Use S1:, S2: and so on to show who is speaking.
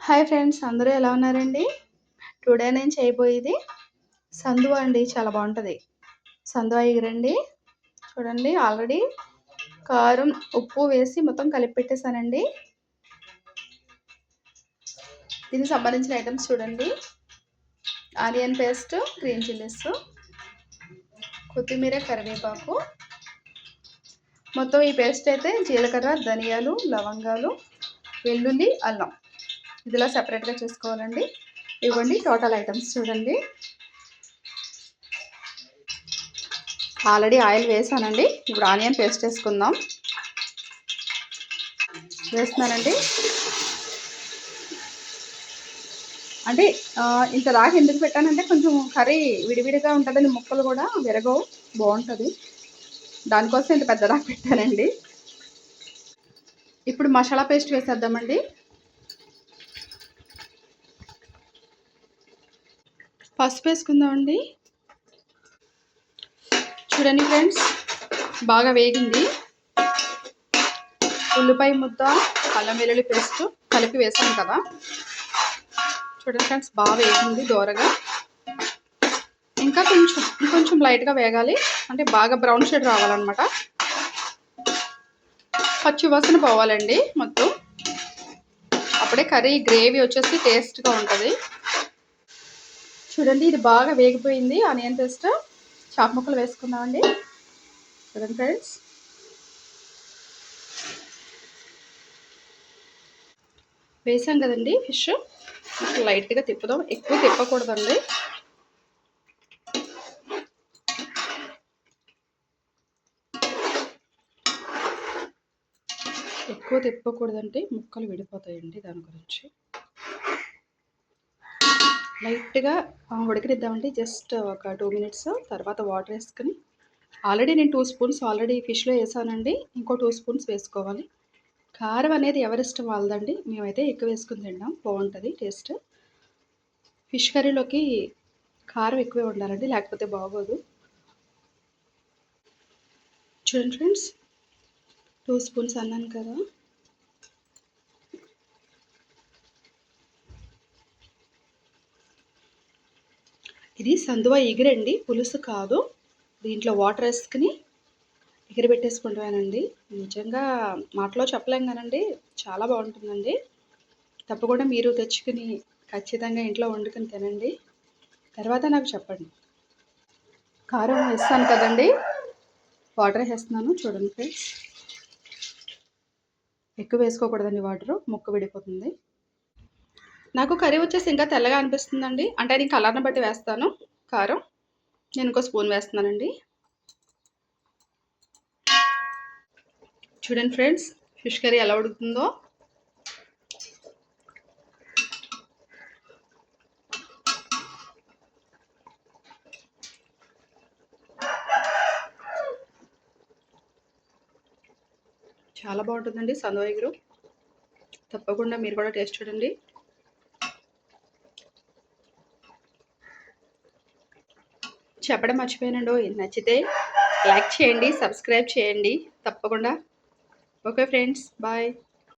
S1: Hi friends, అందరూ ఎలా ఉన్నారండి? టుడే నేను చేయబోయేది సందువ అండి. చాలా బాగుంటుంది. సందువ ఎగురండి. చూడండి, ఆల్రెడీ కారం ఉప్పు వేసి మొత్తం కలిపి పెట్టేశానండి. దీనికి సంబంధించిన ఐటమ్స్ చూడండి: ఆనియన్ పేస్ట్, గ్రీన్ చిల్లీస్, కొత్తిమీర, కరివేపాకు. మొత్తం ఈ పేస్ట్ అయితే జీలకర్ర, ధనియాలు, లవంగాలు, వెల్లుల్లి, అల్లం ఇదిలా సెపరేట్గా చేసుకోవాలండి. ఇవ్వండి టోటల్ ఐటమ్స్ చూడండి. ఆల్రెడీ ఆయిల్ వేసానండి. ఇప్పుడు ఆనియన్ పేస్ట్ వేసుకుందాం. వేస్తున్నానండి. అంటే ఇంత దాకా ఎందుకు పెట్టానంటే కొంచెం కర్రీ విడివిడిగా ఉంటుందని, ముక్కలు కూడా విరగవు, బాగుంటుంది. దానికోసం ఇంత పెద్ద దాకా పెట్టానండి. ఇప్పుడు మసాలా పేస్ట్ వేసేద్దామండి. పసుపు వేసుకుందామండి. చూడండి ఫ్రెండ్స్, బాగా వేగింది. ఉల్లిపాయ ముద్ద, అల్లం వెల్లుల్లి పేస్ట్ కలిపి వేసాం కదా. చూడండి ఫ్రెండ్స్, బాగా వేగింది దోరగా. ఇంకా కొంచెం లైట్గా వేగాలి, అంటే బాగా బ్రౌన్ షేడ్ రావాలన్నమాట. పచ్చి వాసన పోవాలండి మొత్తం. అప్పుడే కర్రీ గ్రేవీ వచ్చేసి టేస్ట్గా ఉంటుంది. చూడండి, ఇది బాగా వేగిపోయింది. ఆనియన్ పేస్ట్ చాప్ ముక్కలు వేసుకుందామండి. చూడండి ఫ్రెండ్స్, వేసాం కదండి ఫిష్. లైట్గా తిప్పుదాం, ఎక్కువ తిప్పకూడదండి. ఎక్కువ తిప్పకూడదంటే ముక్కలు విడిపోతాయండి. దాని గురించి లైట్గా ఉడకనిద్దామండి. జస్ట్ ఒక 2 మినిట్స్. తర్వాత వాటర్ వేసుకొని, ఆల్రెడీ నేను 2 స్పూన్స్ ఆల్రెడీ ఫిష్లో వేసానండి. ఇంకో 2 స్పూన్స్ వేసుకోవాలి. కారం అనేది ఎవరిష్టం వాళ్ళదండి. మేమైతే ఎక్కువ వేసుకుని తింటాం, బాగుంటుంది టేస్ట్. ఫిష్ కర్రీలోకి కారం ఎక్కువే ఉండాలండి, లేకపోతే బాగోదు. చూడండి ఫ్రెండ్స్, 2 స్పూన్స్ అన్నాను కదా. ఇది సందువ ఎగురండి, పులుసు కాదు. దీంట్లో వాటర్ వేసుకుని ఎగిరి పెట్టేసుకుంటానండి. నిజంగా మాటలో చెప్పలేం కానండి, చాలా బాగుంటుందండి. తప్పకుండా మీరు తెచ్చుకుని ఖచ్చితంగా ఇంట్లో వండుకొని తినండి. తర్వాత నాకు చెప్పండి. కారం వేస్తాను కదండి, వాటర్ వేస్తున్నాను. చూడండి ఫ్రెండ్స్, ఎక్కువ వేసుకోకూడదండి వాటరు, ముక్క విడిపోతుంది. నాకు కర్రీ వచ్చేసి ఇంకా తెల్లగా అనిపిస్తుందండి. అంటే నేను కలర్ని బట్టి వేస్తాను కారం. నేను ఇంకో స్పూన్ వేస్తున్నానండి. చూడండి ఫ్రెండ్స్, ఫిష్ కర్రీ ఎలా ఉడుకుతుందో. చాలా బాగుంటుందండి సందువ ఎగురు. తప్పకుండా మీరు కూడా టేస్ట్ చూడండి. చెప్పడం మర్చిపోయానండి, నచ్చితే లైక్ చేయండి, సబ్స్క్రైబ్ చేయండి తప్పకుండా. Okay friends, bye.